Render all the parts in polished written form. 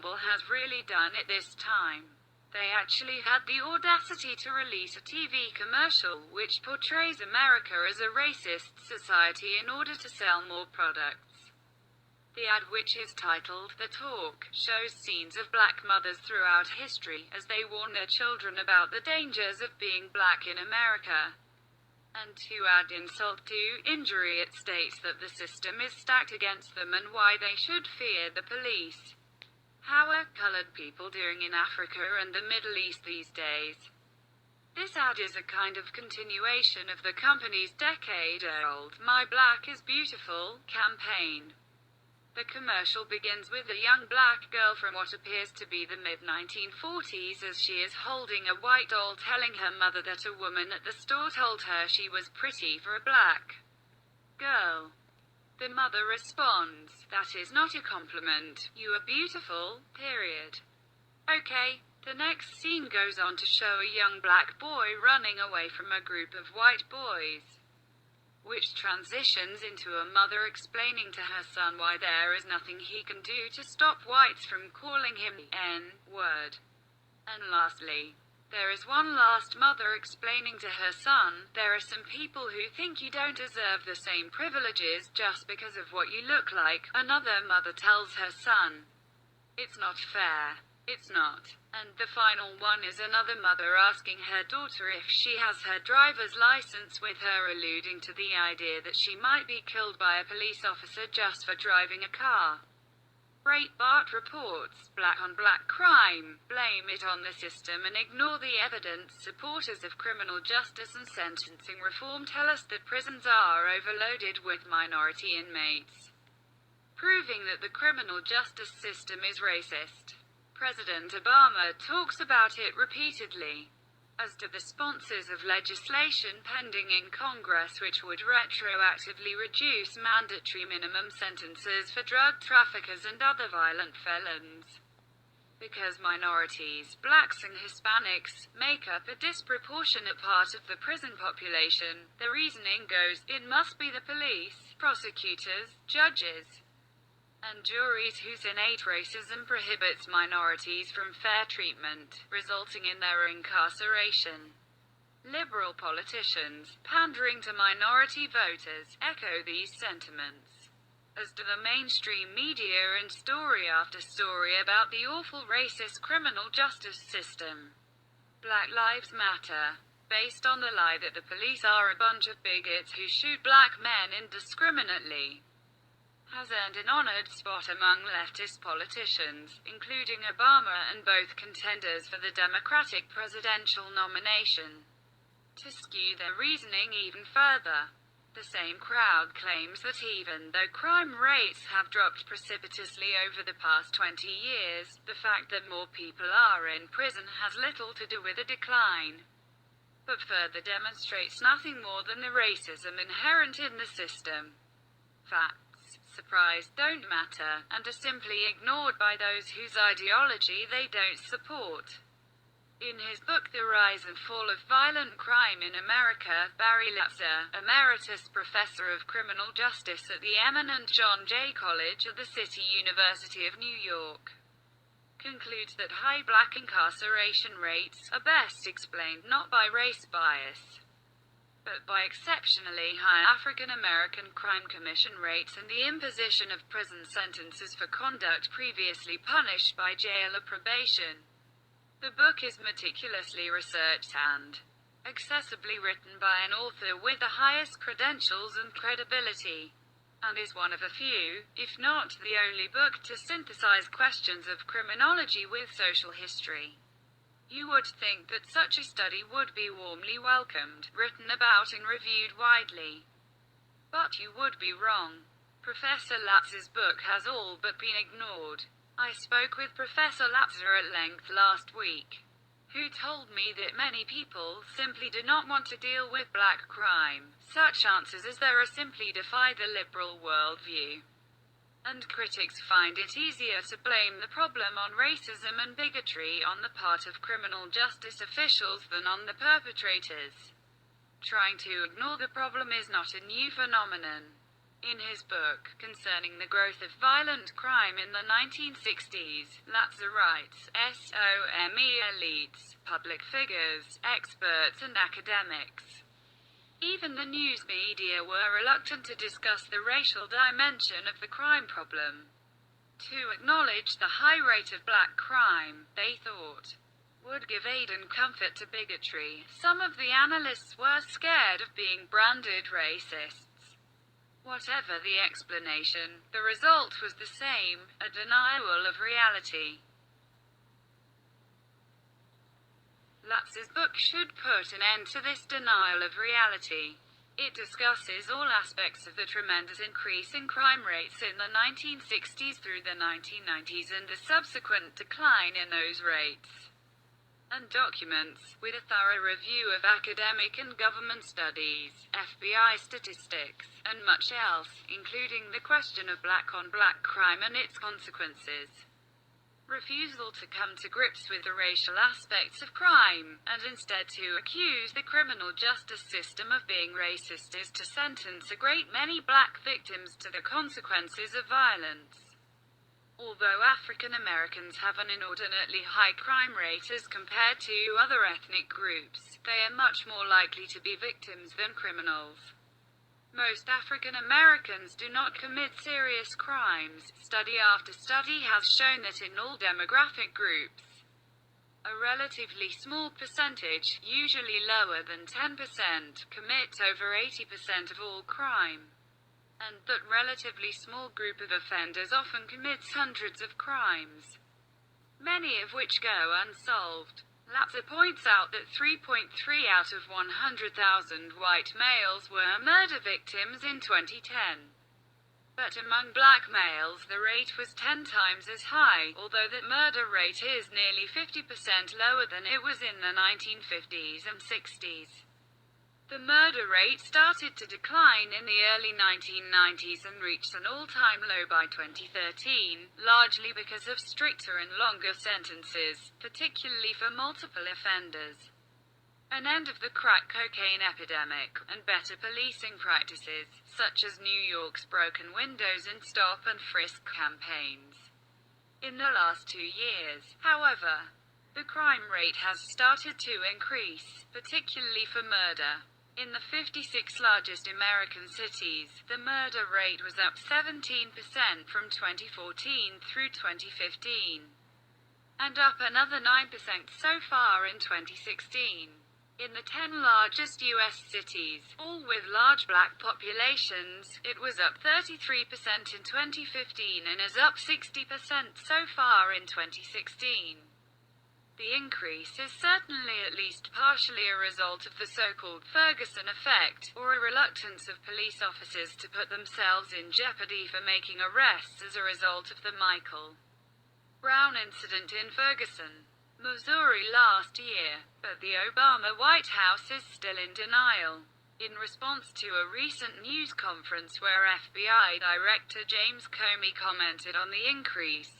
Cable has really done it this time. They actually had the audacity to release a TV commercial which portrays America as a racist society in order to sell more products. The ad, which is titled The Talk, shows scenes of black mothers throughout history as they warn their children about the dangers of being black in America. And to add insult to injury, it states that the system is stacked against them and why they should fear the police. How are colored people doing in Africa and the Middle East these days? This ad is a kind of continuation of the company's decade-old My Black is Beautiful campaign. The commercial begins with a young black girl from what appears to be the mid-1940s as she is holding a white doll, telling her mother that a woman at the store told her she was pretty for a black girl. The mother responds, "That is not a compliment. You are beautiful, period." Okay, the next scene goes on to show a young black boy running away from a group of white boys, which transitions into a mother explaining to her son why there is nothing he can do to stop whites from calling him the N-word. And lastly, there is one last mother explaining to her son, "There are some people who think you don't deserve the same privileges just because of what you look like." Another mother tells her son, "It's not fair. It's not." And the final one is another mother asking her daughter if she has her driver's license, with her alluding to the idea that she might be killed by a police officer just for driving a car. Breitbart reports, "Black on black crime. Blame it on the system and ignore the evidence." Supporters of criminal justice and sentencing reform tell us that prisons are overloaded with minority inmates, proving that the criminal justice system is racist. President Obama talks about it repeatedly. As to the sponsors of legislation pending in Congress which would retroactively reduce mandatory minimum sentences for drug traffickers and other violent felons, because minorities, blacks and Hispanics, make up a disproportionate part of the prison population, the reasoning goes, it must be the police, prosecutors, judges, and juries whose innate racism prohibits minorities from fair treatment, resulting in their incarceration. Liberal politicians, pandering to minority voters, echo these sentiments, as do the mainstream media in story after story about the awful racist criminal justice system. Black Lives Matter, based on the lie that the police are a bunch of bigots who shoot black men indiscriminately, has earned an honored spot among leftist politicians, including Obama and both contenders for the Democratic presidential nomination. To skew their reasoning even further, the same crowd claims that even though crime rates have dropped precipitously over the past 20 years, the fact that more people are in prison has little to do with the decline, but further demonstrates nothing more than the racism inherent in the system. Facts, surprise, don't matter, and are simply ignored by those whose ideology they don't support. In his book The Rise and Fall of Violent Crime in America, Barry Latzer, Emeritus Professor of Criminal Justice at the eminent John Jay College at the City University of New York, concludes that high black incarceration rates are best explained not by race bias, but by exceptionally high African American crime commission rates and the imposition of prison sentences for conduct previously punished by jail or probation. The book is meticulously researched and accessibly written by an author with the highest credentials and credibility, and is one of a few, if not the only book to synthesize questions of criminology with social history. You would think that such a study would be warmly welcomed, written about and reviewed widely. But you would be wrong. Professor Latzer's book has all but been ignored. I spoke with Professor Latzer at length last week, who told me that many people simply do not want to deal with black crime. Such answers as there are simply defy the liberal worldview. And critics find it easier to blame the problem on racism and bigotry on the part of criminal justice officials than on the perpetrators. Trying to ignore the problem is not a new phenomenon. In his book, Concerning the Growth of Violent Crime in the 1960s, Latzer writes, SOME elites, public figures, experts and academics. Even the news media were reluctant to discuss the racial dimension of the crime problem. To acknowledge the high rate of black crime, they thought, would give aid and comfort to bigotry. Some of the analysts were scared of being branded racists. Whatever the explanation, the result was the same, a denial of reality. Latzer's book should put an end to this denial of reality. It discusses all aspects of the tremendous increase in crime rates in the 1960s through the 1990s and the subsequent decline in those rates, and documents, with a thorough review of academic and government studies, FBI statistics, and much else, including the question of black-on-black crime and its consequences. Refusal to come to grips with the racial aspects of crime, and instead to accuse the criminal justice system of being racist, is to sentence a great many black victims to the consequences of violence. Although African Americans have an inordinately high crime rate as compared to other ethnic groups, they are much more likely to be victims than criminals. Most African Americans do not commit serious crimes. Study after study has shown that in all demographic groups, a relatively small percentage, usually lower than 10%, commit over 80% of all crime, and that relatively small group of offenders often commits hundreds of crimes, many of which go unsolved. Latzer points out that 3.3 out of 100,000 white males were murder victims in 2010. But among black males the rate was 10 times as high, although that murder rate is nearly 50% lower than it was in the 1950s and 60s. The murder rate started to decline in the early 1990s and reached an all-time low by 2013, largely because of stricter and longer sentences, particularly for multiple offenders, an end of the crack cocaine epidemic, and better policing practices, such as New York's broken windows and stop and frisk campaigns. In the last 2 years, however, the crime rate has started to increase, particularly for murder. In the 56 largest American cities, the murder rate was up 17% from 2014 through 2015, and up another 9% so far in 2016. In the 10 largest U.S. cities, all with large black populations, it was up 33% in 2015 and is up 60% so far in 2016. The increase is certainly at least partially a result of the so-called Ferguson effect, or a reluctance of police officers to put themselves in jeopardy for making arrests as a result of the Michael Brown incident in Ferguson, Missouri last year, but the Obama White House is still in denial. In response to a recent news conference where FBI Director James Comey commented on the increase,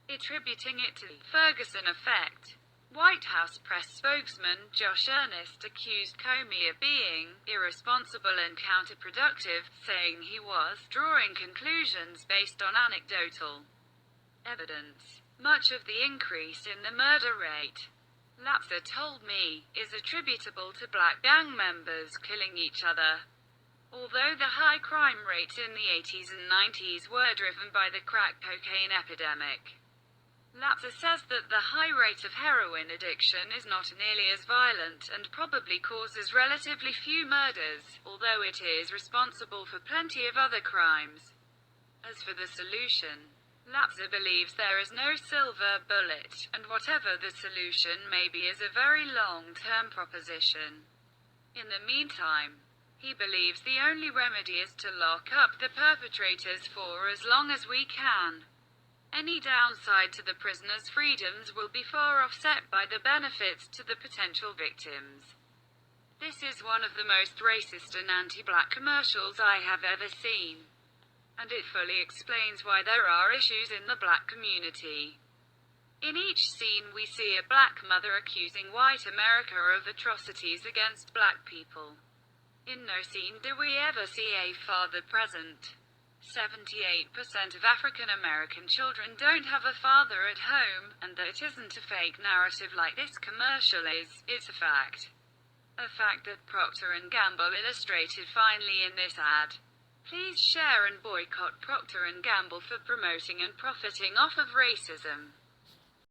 attributing it to the Ferguson effect, White House press spokesman Josh Earnest accused Comey of being irresponsible and counterproductive, saying he was drawing conclusions based on anecdotal evidence. Much of the increase in the murder rate, Latzer told me, is attributable to black gang members killing each other. Although the high crime rates in the 80s and 90s were driven by the crack cocaine epidemic, Latzer says that the high rate of heroin addiction is not nearly as violent and probably causes relatively few murders, although it is responsible for plenty of other crimes. As for the solution, Latzer believes there is no silver bullet, and whatever the solution may be is a very long-term proposition. In the meantime, he believes the only remedy is to lock up the perpetrators for as long as we can. Any downside to the prisoners' freedoms will be far offset by the benefits to the potential victims. This is one of the most racist and anti-black commercials I have ever seen, and it fully explains why there are issues in the black community. In each scene we see a black mother accusing white America of atrocities against black people. In no scene do we ever see a father present. 78% of African American children don't have a father at home, and that isn't a fake narrative like this commercial is, it's a fact. A fact that Procter & Gamble illustrated finely in this ad. Please share and boycott Procter & Gamble for promoting and profiting off of racism.